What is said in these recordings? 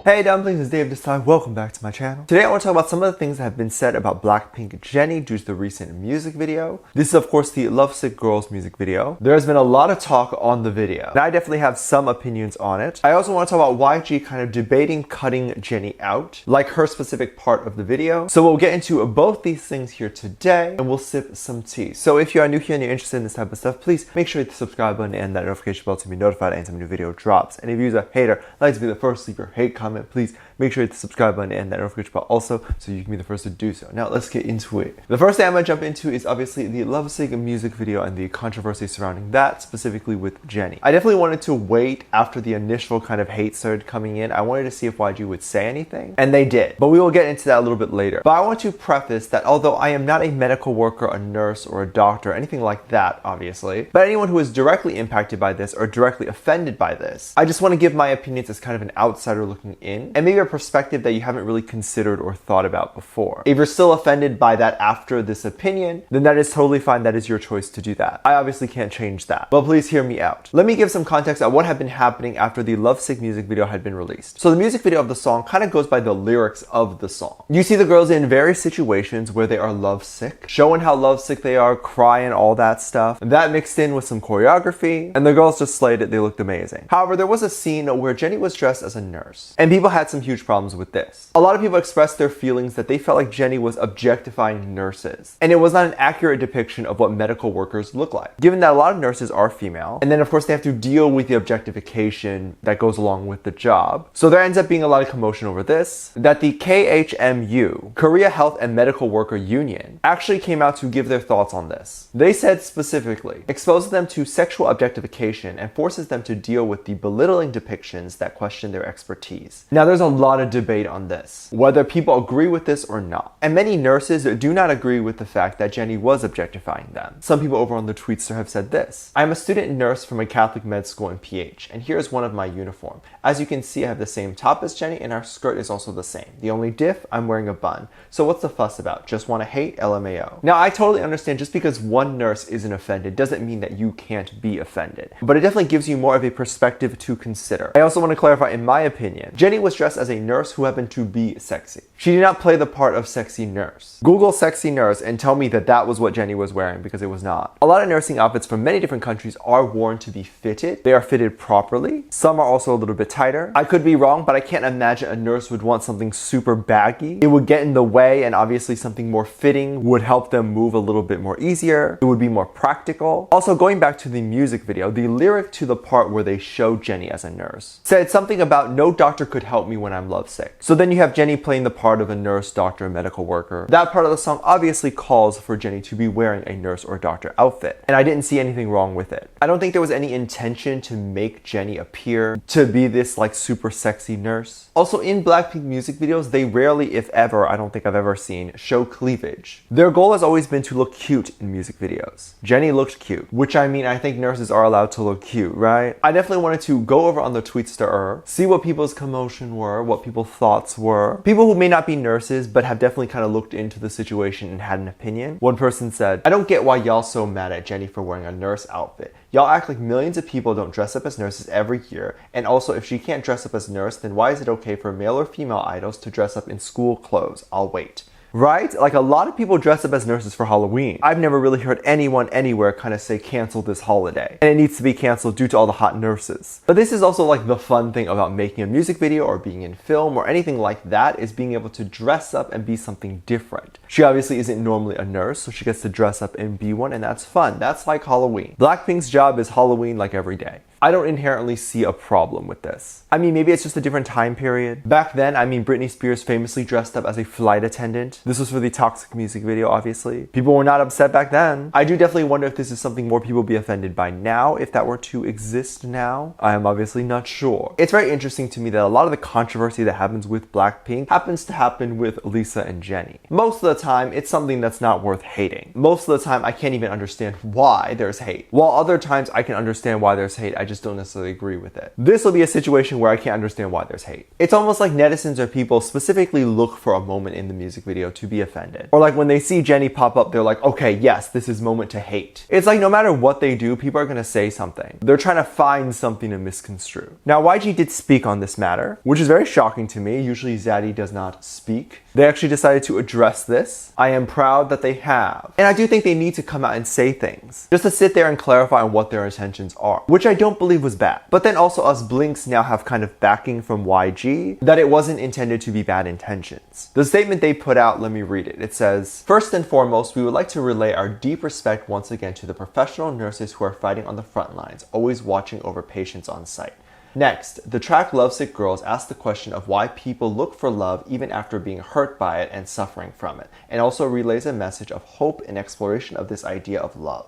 Hey dumplings, it's Dave this time. Welcome back to my channel. Today I want to talk about some of the things that have been said about BLACKPINK Jennie due to the recent music video. This is of course the Lovesick Girls music video. There has been a lot of talk on the video, and I definitely have some opinions on it. I also want to talk about YG kind of debating cutting Jennie out, like her specific part of the video. So we'll get into both these things here today, and we'll sip some tea. So if you are new here and you're interested in this type of stuff, please make sure you hit the subscribe button and that notification bell to be notified anytime a new video drops. And if you're a hater, like to be the first to leave your hate comment, please make sure you hit the subscribe button and that notification bell also so you can be the first to do so. Now let's get into it. The first thing I'm going to jump into is obviously the Lovesick music video and the controversy surrounding that, specifically with Jennie. I definitely wanted to wait after the initial kind of hate started coming in. I wanted to see if YG would say anything, and they did. But we will get into that a little bit later. But I want to preface that although I am not a medical worker, a nurse, or a doctor, anything like that, obviously, but anyone who is directly impacted by this or directly offended by this, I just want to give my opinions as kind of an outsider looking in, and maybe a perspective that you haven't really considered or thought about before. If you're still offended by that after this opinion, then that is totally fine. That is your choice to do that. I obviously can't change that, but please hear me out. Let me give some context on what had been happening after the Lovesick music video had been released. So the music video of the song kind of goes by the lyrics of the song. You see the girls in various situations where they are lovesick, showing how lovesick they are, crying, all that stuff. And that mixed in with some choreography, and the girls just slayed it. They looked amazing. However, there was a scene where Jennie was dressed as a nurse, and people had some huge problems with this. A lot of people expressed their feelings that they felt like Jennie was objectifying nurses, and it was not an accurate depiction of what medical workers look like, given that a lot of nurses are female, and then of course they have to deal with the objectification that goes along with the job. So there ends up being a lot of commotion over this, that the KHMU, Korea Health and Medical Worker Union, actually came out to give their thoughts on this. They said specifically, exposes them to sexual objectification and forces them to deal with the belittling depictions that question their expertise. Now there's a lot of debate on this, whether people agree with this or not. And many nurses do not agree with the fact that Jennie was objectifying them. Some people over on the Tweetster have said this: I am a student nurse from a Catholic med school in PH, and here is one of my uniform. As you can see, I have the same top as Jennie, and our skirt is also the same. The only diff, I'm wearing a bun. So what's the fuss about? Just want to hate? LMAO. Now I totally understand just because one nurse isn't offended doesn't mean that you can't be offended, but it definitely gives you more of a perspective to consider. I also want to clarify, in my opinion, Jennie was dressed as a nurse who happened to be sexy. She did not play the part of sexy nurse. Google sexy nurse and tell me that that was what Jennie was wearing, because it was not. A lot of nursing outfits from many different countries are worn to be fitted. They are fitted properly. Some are also a little bit tighter. I could be wrong, but I can't imagine a nurse would want something super baggy. It would get in the way, and obviously something more fitting would help them move a little bit more easier. It would be more practical. Also, going back to the music video, the lyric to the part where they show Jennie as a nurse said something about no doctor could help me when I'm lovesick. So then you have Jennie playing the part of a nurse, doctor, medical worker. That part of the song obviously calls for Jennie to be wearing a nurse or doctor outfit, and I didn't see anything wrong with it. I don't think there was any intention to make Jennie appear to be this like super sexy nurse. Also, in BLACKPINK music videos, they rarely, if ever, I don't think I've ever seen, show cleavage. Their goal has always been to look cute in music videos. Jennie looked cute, which I mean, I think nurses are allowed to look cute, right? I definitely wanted to go over on the Tweetster, see what people's commotion were, what people's thoughts were. People who may not be nurses, but have definitely kind of looked into the situation and had an opinion. One person said, I don't get why y'all so mad at Jennie for wearing a nurse outfit. Y'all act like millions of people don't dress up as nurses every year, and also if she can't dress up as a nurse, then why is it okay for male or female idols to dress up in school clothes? I'll wait. Right? Like, a lot of people dress up as nurses for Halloween. I've never really heard anyone anywhere kind of say cancel this holiday, and it needs to be canceled due to all the hot nurses. But this is also like the fun thing about making a music video or being in film or anything like that, is being able to dress up and be something different. She obviously isn't normally a nurse, so she gets to dress up and be one, and that's fun. That's like Halloween. BLACKPINK's job is Halloween like every day. I don't inherently see a problem with this. I mean, maybe it's just a different time period. Back then, I mean, Britney Spears famously dressed up as a flight attendant. This was for the Toxic music video, obviously. People were not upset back then. I do definitely wonder if this is something more people would be offended by now, if that were to exist now. I am obviously not sure. It's very interesting to me that a lot of the controversy that happens with BLACKPINK happens to happen with Lisa and Jennie. Most of the time, it's something that's not worth hating. Most of the time, I can't even understand why there's hate. While other times I can understand why there's hate, I just don't necessarily agree with it. This will be a situation where I can't understand why there's hate. It's almost like netizens or people specifically look for a moment in the music video to be offended. Or like when they see Jennie pop up, they're like, okay, yes, this is moment to hate. It's like no matter what they do, people are gonna say something. They're trying to find something to misconstrue. Now, YG did speak on this matter, which is very shocking to me. Usually Zaddy does not speak. They actually decided to address this. I am proud that they have. And I do think they need to come out and say things, just to sit there and clarify on what their intentions are, which I don't believe was bad. But then also us Blinks now have kind of backing from YG that it wasn't intended to be bad intentions. The statement they put out, let me read it. It says, "First and foremost, we would like to relay our deep respect once again to the professional nurses who are fighting on the front lines, always watching over patients on site. Next, the track Lovesick Girls asks the question of why people look for love even after being hurt by it and suffering from it, and also relays a message of hope and exploration of this idea of love.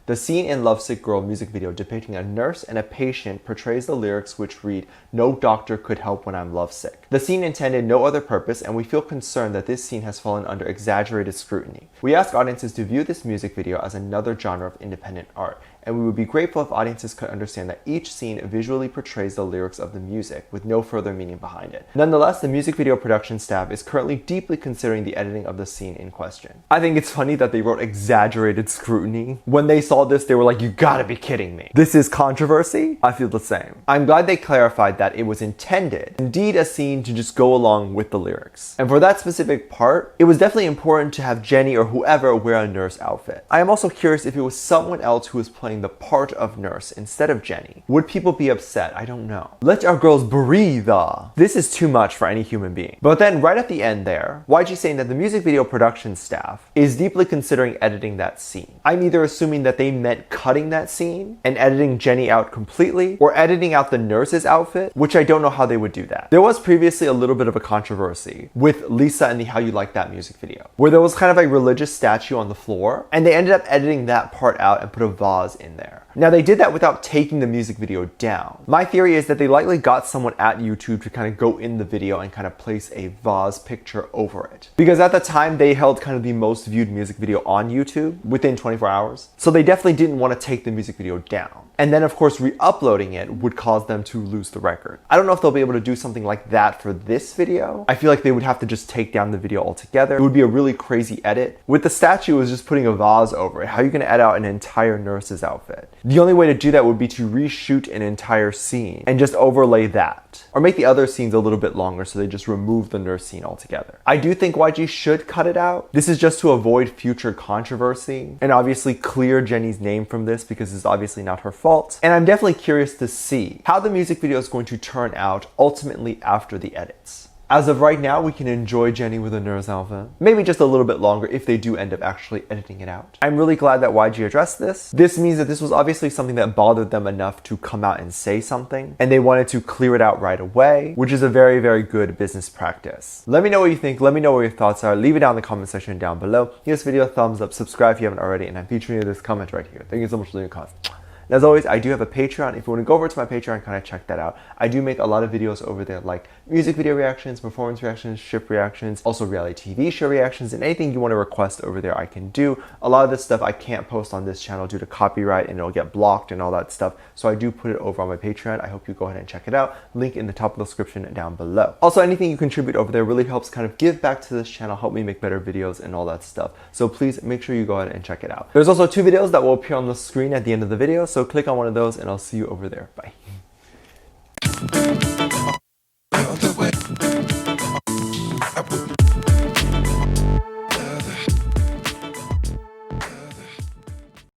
The scene in Lovesick Girl music video depicting a nurse and a patient portrays the lyrics which read, 'No doctor could help when I'm lovesick.' The scene intended no other purpose, and we feel concerned that this scene has fallen under exaggerated scrutiny. We ask audiences to view this music video as another genre of independent art, and we would be grateful if audiences could understand that each scene visually portrays the lyrics of the music with no further meaning behind it. Nonetheless, the music video production staff is currently deeply considering the editing of the scene in question." I think it's funny that they wrote exaggerated scrutiny. When they saw this, they were like, you gotta be kidding me. This is controversy? I feel the same. I'm glad they clarified that it was intended, indeed a scene to just go along with the lyrics. And for that specific part, it was definitely important to have Jennie or whoever wear a nurse outfit. I am also curious if it was someone else who was playing the part of nurse instead of Jennie. Would people be upset? I don't know. Let our girls breathe. This is too much for any human being. But then right at the end there, YG saying that the music video production staff is deeply considering editing that scene. I'm either assuming that they meant cutting that scene and editing Jennie out completely, or editing out the nurse's outfit, which I don't know how they would do that. There was previously a little bit of a controversy with Lisa and the How You Like That music video, where there was kind of a religious statue on the floor, and they ended up editing that part out and put a vase in there. Now they did that without taking the music video down. My theory is that they likely got someone at YouTube to kind of go in the video and kind of place a vase picture over it. Because at the time they held kind of the most viewed music video on YouTube within 24 hours. So they definitely didn't want to take the music video down. And then of course re-uploading it would cause them to lose the record. I don't know if they'll be able to do something like that for this video. I feel like they would have to just take down the video altogether. It would be a really crazy edit. With the statue, it was just putting a vase over it. How are you going to edit out an entire nurse's outfit? The only way to do that would be to reshoot an entire scene and just overlay that. Or make the other scenes a little bit longer so they just remove the nurse scene altogether. I do think YG should cut it out. This is just to avoid future controversy and obviously clear Jennie's name from this because it's obviously not her fault. And I'm definitely curious to see how the music video is going to turn out ultimately after the edits. As of right now, we can enjoy Jennie with a nurse outfit. Maybe just a little bit longer if they do end up actually editing it out. I'm really glad that YG addressed this. This means that this was obviously something that bothered them enough to come out and say something, and they wanted to clear it out right away, which is a very, very good business practice. Let me know what you think. Let me know what your thoughts are. Leave it down in the comment section down below. Give this video a thumbs up, subscribe if you haven't already, and I'm featuring this comment right here. Thank you so much for leaving a comment. And as always, I do have a Patreon. If you want to go over to my Patreon and kind of check that out, I do make a lot of videos over there like music video reactions, performance reactions, ship reactions, also reality TV show reactions, and anything you want to request over there I can do. A lot of this stuff I can't post on this channel due to copyright and it'll get blocked and all that stuff. So I do put it over on my Patreon. I hope you go ahead and check it out. Link in the top of the description down below. Also, anything you contribute over there really helps kind of give back to this channel, help me make better videos and all that stuff. So please make sure you go ahead and check it out. There's also 2 videos that will appear on the screen at the end of the video. So click on one of those and I'll see you over there. Bye.